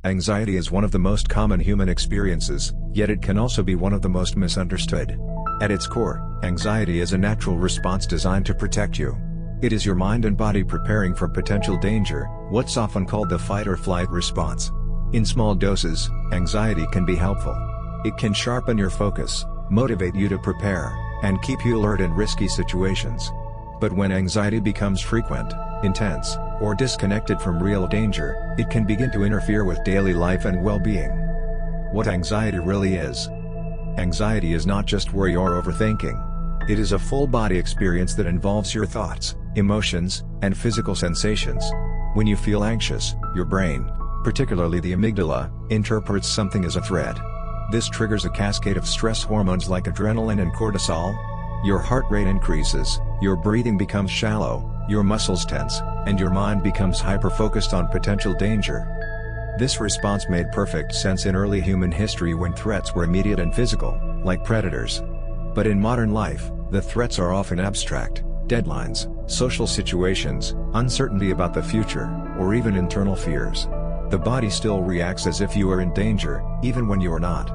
Anxiety is one of the most common human experiences, yet it can also be one of the most misunderstood. At its core, anxiety is a natural response designed to protect you. It is your mind and body preparing for potential danger, what's often called the fight or flight response. In small doses, anxiety can be helpful. It can sharpen your focus, motivate you to prepare, and keep you alert in risky situations. But when anxiety becomes frequent, intense, or disconnected from real danger, it can begin to interfere with daily life and well-being. What anxiety really is. Anxiety is not just worry or overthinking. It is a full-body experience that involves your thoughts, emotions, and physical sensations. When you feel anxious, your brain, particularly the amygdala, interprets something as a threat. This triggers a cascade of stress hormones like adrenaline and cortisol. Your heart rate increases, your breathing becomes shallow, your muscles tense, and your mind becomes hyper-focused on potential danger. This response made perfect sense in early human history when threats were immediate and physical, like predators. But in modern life, the threats are often abstract: deadlines, social situations, uncertainty about the future, or even internal fears. The body still reacts as if you are in danger, even when you are not.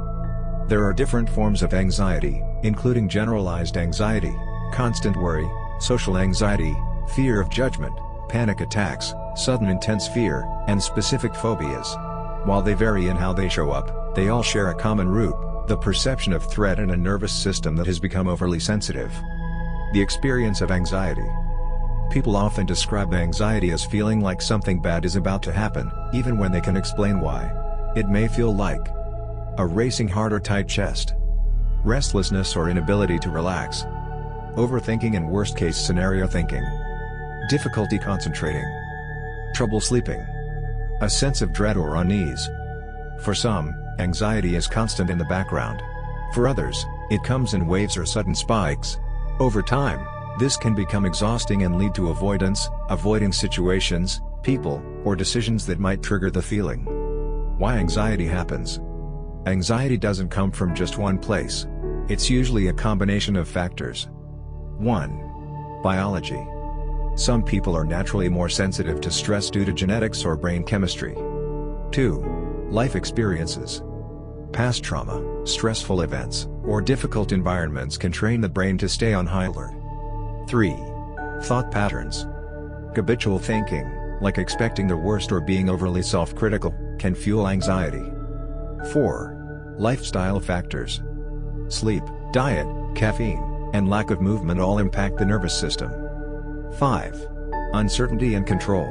There are different forms of anxiety, including generalized anxiety, constant worry, social anxiety, fear of judgment, panic attacks, sudden intense fear, and specific phobias. While they vary in how they show up, they all share a common root: the perception of threat and a nervous system that has become overly sensitive. The experience of anxiety. People often describe anxiety as feeling like something bad is about to happen, even when they can explain why. It may feel like a racing heart or tight chest, restlessness or inability to relax, overthinking and worst-case scenario thinking, difficulty concentrating, trouble sleeping, a sense of dread or unease. For some, anxiety is constant in the background. For others, it comes in waves or sudden spikes. Over time, this can become exhausting and lead to avoiding situations, people, or decisions that might trigger the feeling. Why anxiety happens. Anxiety doesn't come from just one place. It's usually a combination of factors. 1. Biology. Some people are naturally more sensitive to stress due to genetics or brain chemistry. 2. Life experiences. Past trauma, stressful events, or difficult environments can train the brain to stay on high alert. 3. Thought patterns. Habitual thinking, like expecting the worst or being overly self-critical, can fuel anxiety. 4. Lifestyle factors. Sleep, diet, caffeine, and lack of movement all impact the nervous system. 5. Uncertainty and control.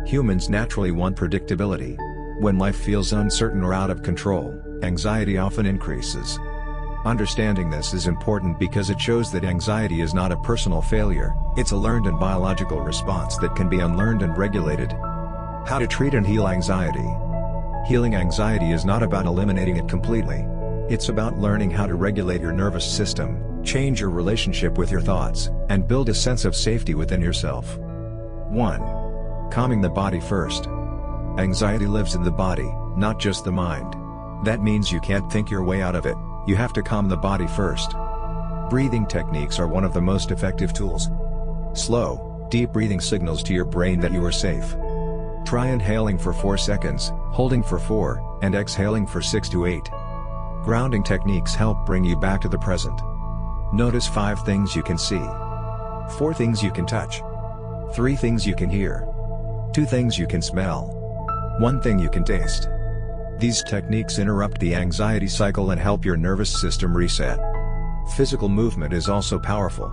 Humans naturally want predictability. When life feels uncertain or out of control, anxiety often increases. Understanding this is important because it shows that anxiety is not a personal failure, it's a learned and biological response that can be unlearned and regulated. How to treat and heal anxiety. Healing anxiety is not about eliminating it completely. It's about learning how to regulate your nervous system, change your relationship with your thoughts, and build a sense of safety within yourself. 1. Calming the body first. Anxiety lives in the body, not just the mind. That means you can't think your way out of it, you have to calm the body first. Breathing techniques are one of the most effective tools. Slow, deep breathing signals to your brain that you are safe. Try inhaling for 4 seconds, holding for 4, and exhaling for 6 to 8. Grounding techniques help bring you back to the present. Notice 5 things you can see, 4 things you can touch, 3 things you can hear, 2 things you can smell, 1 thing you can taste. These techniques interrupt the anxiety cycle and help your nervous system reset. Physical movement is also powerful.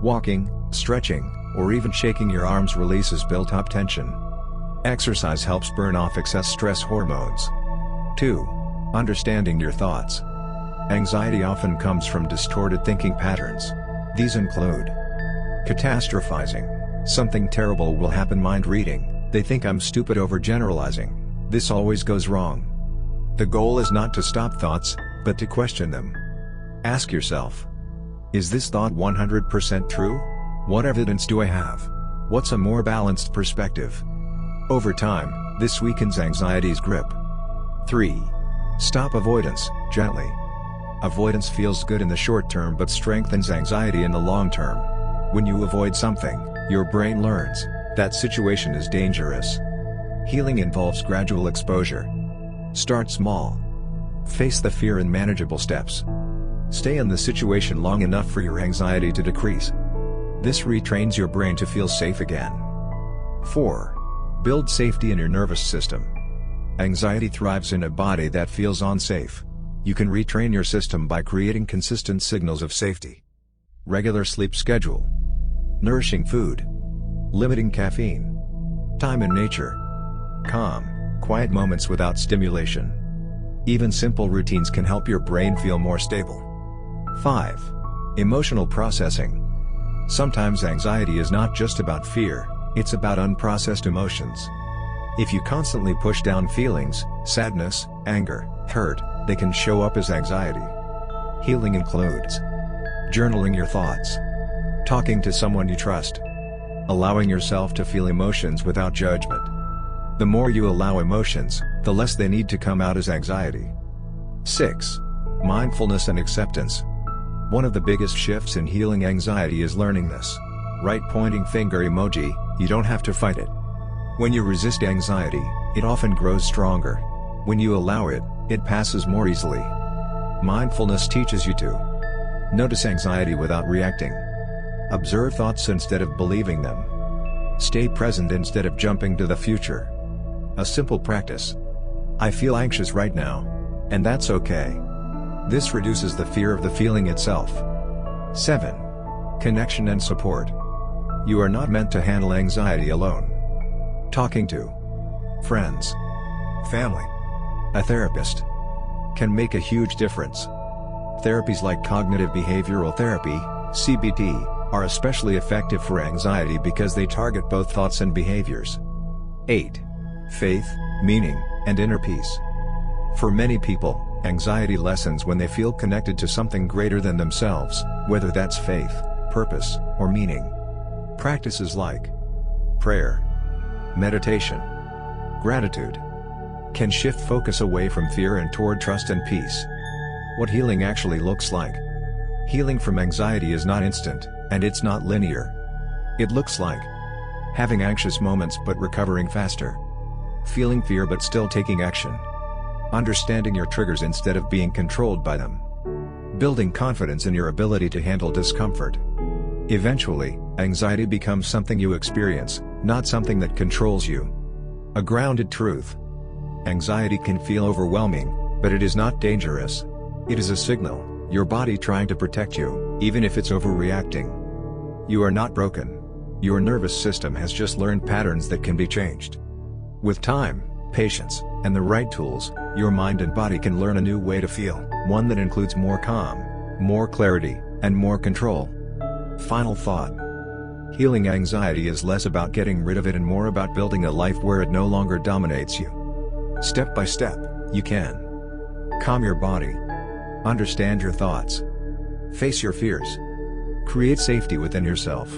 Walking, stretching, or even shaking your arms releases built-up tension. Exercise helps burn off excess stress hormones. 2. Understanding your thoughts. Anxiety often comes from distorted thinking patterns. These include catastrophizing. Something terrible will happen. Mind reading. They think I'm stupid. Overgeneralizing. This always goes wrong. The goal is not to stop thoughts, but to question them. Ask yourself, is this thought 100% true? What evidence do I have? What's a more balanced perspective? Over time, this weakens anxiety's grip. 3. Stop avoidance, gently. Avoidance feels good in the short term but strengthens anxiety in the long term. When you avoid something, your brain learns that situation is dangerous. Healing involves gradual exposure. Start small. Face the fear in manageable steps. Stay in the situation long enough for your anxiety to decrease. This retrains your brain to feel safe again. 4. Build safety in your nervous system. Anxiety thrives in a body that feels unsafe. You can retrain your system by creating consistent signals of safety. Regular sleep schedule. Nourishing food. Limiting caffeine. Time in nature. Calm, quiet moments without stimulation. Even simple routines can help your brain feel more stable. 5. Emotional processing. Sometimes anxiety is not just about fear, it's about unprocessed emotions. If you constantly push down feelings, sadness, anger, hurt, they can show up as anxiety. Healing includes journaling your thoughts, talking to someone you trust, allowing yourself to feel emotions without judgment. The more you allow emotions, the less they need to come out as anxiety. 6. Mindfulness and acceptance. One of the biggest shifts in healing anxiety is learning this. Right pointing finger emoji, you don't have to fight it. When you resist anxiety, it often grows stronger. When you allow it, it passes more easily. Mindfulness teaches you to notice anxiety without reacting. Observe thoughts instead of believing them. Stay present instead of jumping to the future. A simple practice. I feel anxious right now. And that's okay. This reduces the fear of the feeling itself. 7. Connection and support. You are not meant to handle anxiety alone. Talking to friends, family, a therapist can make a huge difference. Therapies like cognitive behavioral therapy, CBT, are especially effective for anxiety because they target both thoughts and behaviors. 8. Faith, meaning, and inner peace. For many people, anxiety lessens when they feel connected to something greater than themselves, whether that's faith, purpose, or meaning. Practices like prayer, meditation, gratitude can shift focus away from fear and toward trust and peace. What healing actually looks like. Healing from anxiety is not instant, and it's not linear. It looks like having anxious moments but recovering faster. Feeling fear but still taking action. Understanding your triggers instead of being controlled by them. Building confidence in your ability to handle discomfort. Eventually, anxiety becomes something you experience, not something that controls you. A grounded truth. Anxiety can feel overwhelming, but it is not dangerous. It is a signal, your body trying to protect you, even if it's overreacting. You are not broken. Your nervous system has just learned patterns that can be changed. With time, patience, and the right tools, your mind and body can learn a new way to feel, one that includes more calm, more clarity, and more control. Final thought. Healing anxiety is less about getting rid of it and more about building a life where it no longer dominates you. Step by step, you can calm your body, understand your thoughts, face your fears, create safety within yourself.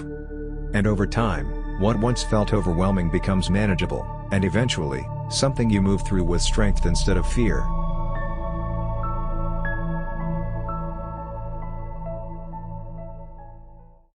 And over time, what once felt overwhelming becomes manageable, and eventually, something you move through with strength instead of fear.